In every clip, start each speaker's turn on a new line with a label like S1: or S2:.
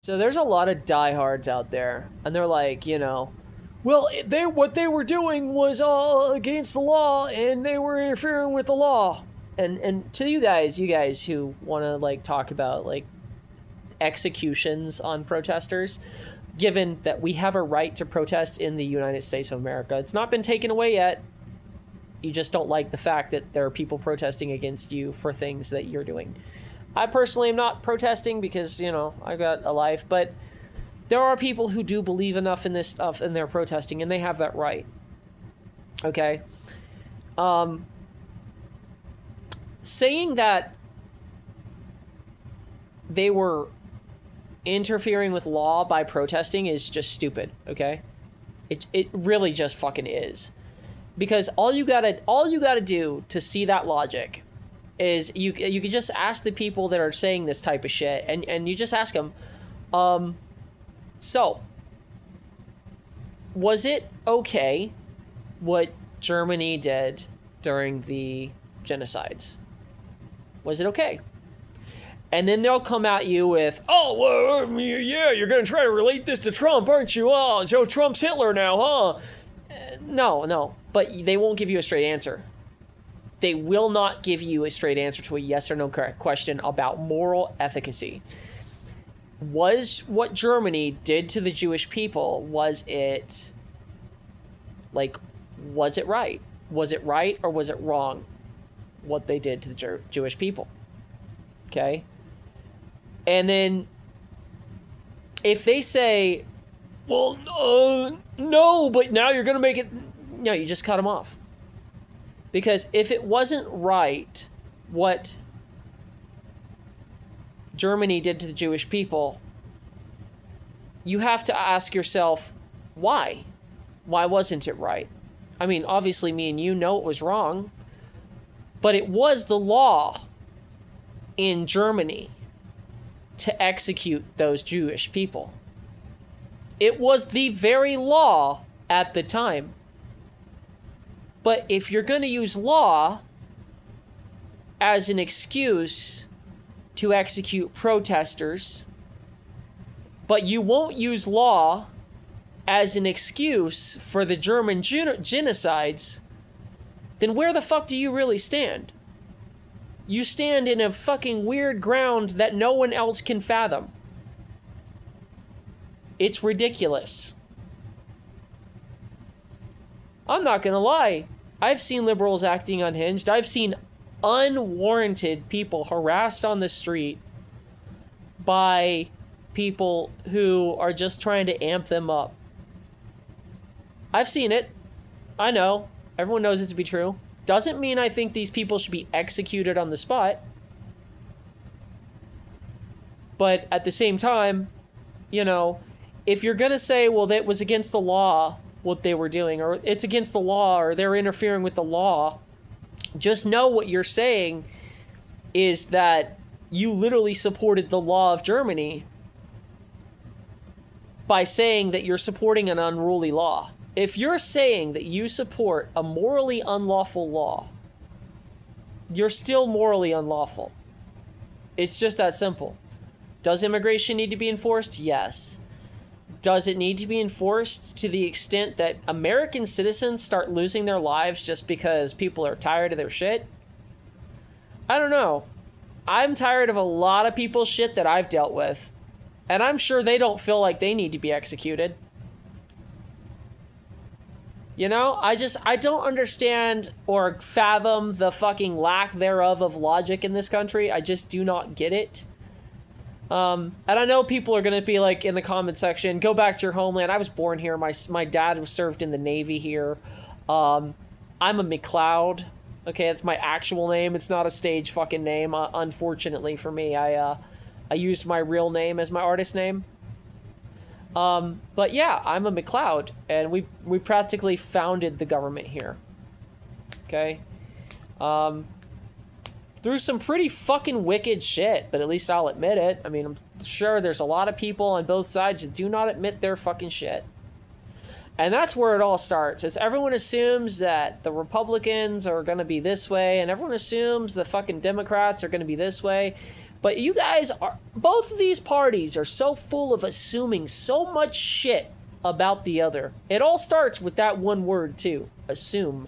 S1: So there's a lot of diehards out there, and they're like, well, what they were doing was all against the law, and they were interfering with the law. And to you guys who want to like talk about like executions on protesters, given that we have a right to protest in the United States of America, it's not been taken away yet. You just don't like the fact that there are people protesting against you for things that you're doing. I personally am not protesting because, I got a life, but there are people who do believe enough in this stuff and they're protesting and they have that right. Okay? Saying that they were interfering with law by protesting is just stupid, okay? It really just fucking is. Because all you gotta do to see that logic is you can just ask the people that are saying this type of shit, and you just ask them, so was it okay what Germany did during the genocides? Was it okay? And then they'll come at you with, oh, well, yeah, you're going to try to relate this to Trump, aren't you? Oh, so Trump's Hitler now, huh? No, but they won't give you a straight answer. They will not give you a straight answer to a yes or no question about moral efficacy. Was what Germany did to the Jewish people, was it right? Was it right or was it wrong what they did to the Jewish people? Okay? And then if they say, well, no, but now you're going to make it... No, you just cut them off. Because if it wasn't right what Germany did to the Jewish people, you have to ask yourself, why? Why wasn't it right? I mean, obviously me and you know it was wrong, but it was the law in Germany to execute those Jewish people. It was the very law at the time. But if you're going to use law as an excuse to execute protesters, but you won't use law as an excuse for the German genocides, then where the fuck do you really stand? You stand in a fucking weird ground that no one else can fathom. It's ridiculous. I'm not gonna lie. I've seen liberals acting unhinged. I've seen unwarranted people harassed on the street by people who are just trying to amp them up. I've seen it. I know. Everyone knows it to be true. Doesn't mean I think these people should be executed on the spot. But at the same time, if you're gonna say, well, that was against the law, what they were doing, or it's against the law, or they're interfering with the law, just know what you're saying is that you literally supported the law of Germany by saying that you're supporting an unruly law. If you're saying that you support a morally unlawful law, you're still morally unlawful. It's just that simple. Does immigration need to be enforced? Yes. Does it need to be enforced to the extent that American citizens start losing their lives just because people are tired of their shit? I don't know. I'm tired of a lot of people's shit that I've dealt with, and I'm sure they don't feel like they need to be executed. I don't understand or fathom the fucking lack thereof of logic in this country. I just do not get it. And I know people are going to be like in the comment section, go back to your homeland. I was born here. My dad was served in the Navy here. I'm a McLeod. Okay, that's my actual name. It's not a stage fucking name. Unfortunately for me, I used my real name as my artist name. But yeah, I'm a McLeod, and we practically founded the government here. Okay? Through some pretty fucking wicked shit, but at least I'll admit it. I mean, I'm sure there's a lot of people on both sides that do not admit their fucking shit. And that's where it all starts. It's everyone assumes that the Republicans are going to be this way, and everyone assumes the fucking Democrats are going to be this way. But you guys are, both of these parties are so full of assuming so much shit about the other. It all starts with that one word too, assume.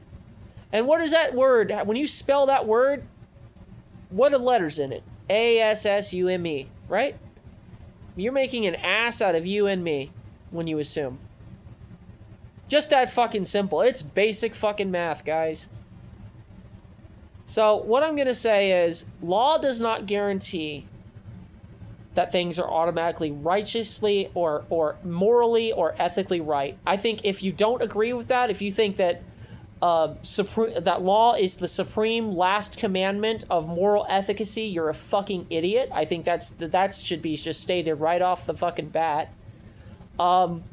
S1: And what is that word? When you spell that word, what are letters in it? A-S-S-U-M-E, right? You're making an ass out of you and me when you assume. Just that fucking simple. It's basic fucking math, guys. So what I'm going to say is, law does not guarantee that things are automatically righteously or morally or ethically right. I think if you don't agree with that, if you think that that law is the supreme last commandment of moral efficacy, you're a fucking idiot. I think that should be just stated right off the fucking bat. And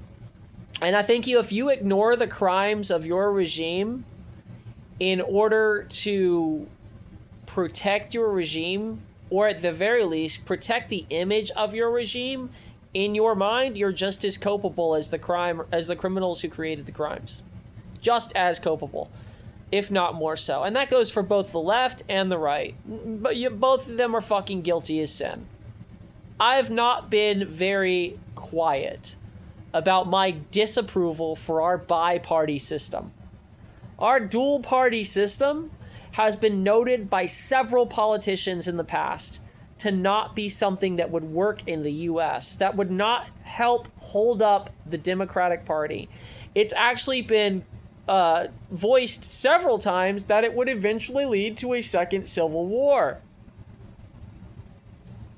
S1: I think if you ignore the crimes of your regime in order to protect your regime, or at the very least, protect the image of your regime, in your mind, you're just as culpable as the criminals who created the crimes. Just as culpable, if not more so. And that goes for both the left and the right. But both of them are fucking guilty as sin. I've not been very quiet about my disapproval for our bi-party system. Our dual-party system has been noted by several politicians in the past to not be something that would work in the US, that would not help hold up the Democratic Party. It's actually been voiced several times that it would eventually lead to a second civil war.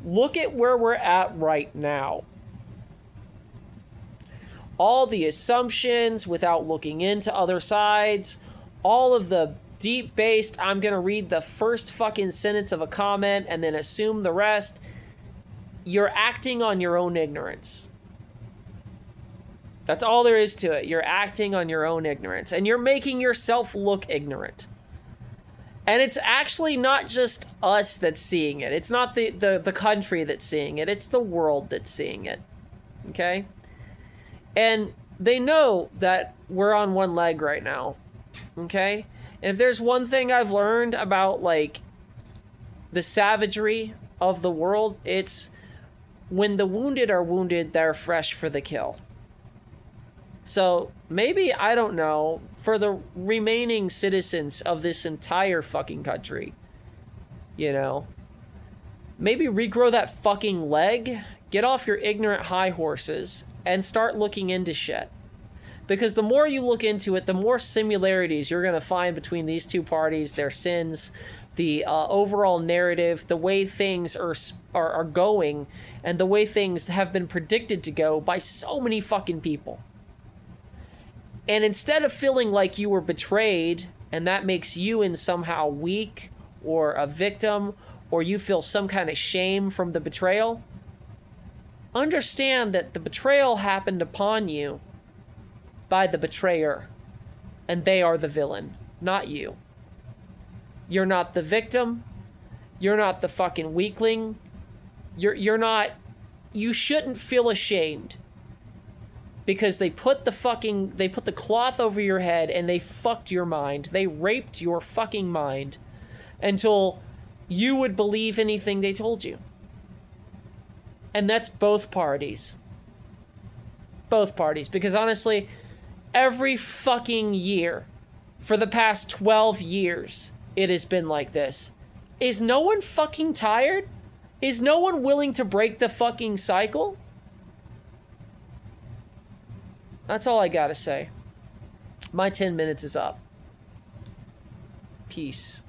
S1: Look at where we're at right now. All the assumptions without looking into other sides, all of the deep-based, I'm going to read the first fucking sentence of a comment and then assume the rest. You're acting on your own ignorance. That's all there is to it. You're acting on your own ignorance. And you're making yourself look ignorant. And it's actually not just us that's seeing it. It's not the country that's seeing it. It's the world that's seeing it. Okay? And they know that we're on one leg right now. Okay? And if there's one thing I've learned about, like, the savagery of the world, it's when the wounded are wounded, they're fresh for the kill. So maybe, I don't know, for the remaining citizens of this entire fucking country, you know, maybe regrow that fucking leg, get off your ignorant high horses, and start looking into shit. Because the more you look into it, the more similarities you're going to find between these two parties, their sins, the overall narrative, the way things are going, and the way things have been predicted to go by so many fucking people. And instead of feeling like you were betrayed, and that makes you in somehow weak, or a victim, or you feel some kind of shame from the betrayal, understand that the betrayal happened upon you by the betrayer, and they are the villain, not you. You're not the victim. You're not the fucking weakling. You're not... You shouldn't feel ashamed. Because they put the cloth over your head and they fucked your mind. They raped your fucking mind until you would believe anything they told you. And that's both parties. Both parties. Because honestly, every fucking year for the past 12 years, it has been like this. Is no one fucking tired? Is no one willing to break the fucking cycle? That's all I gotta say. My 10 minutes is up. Peace.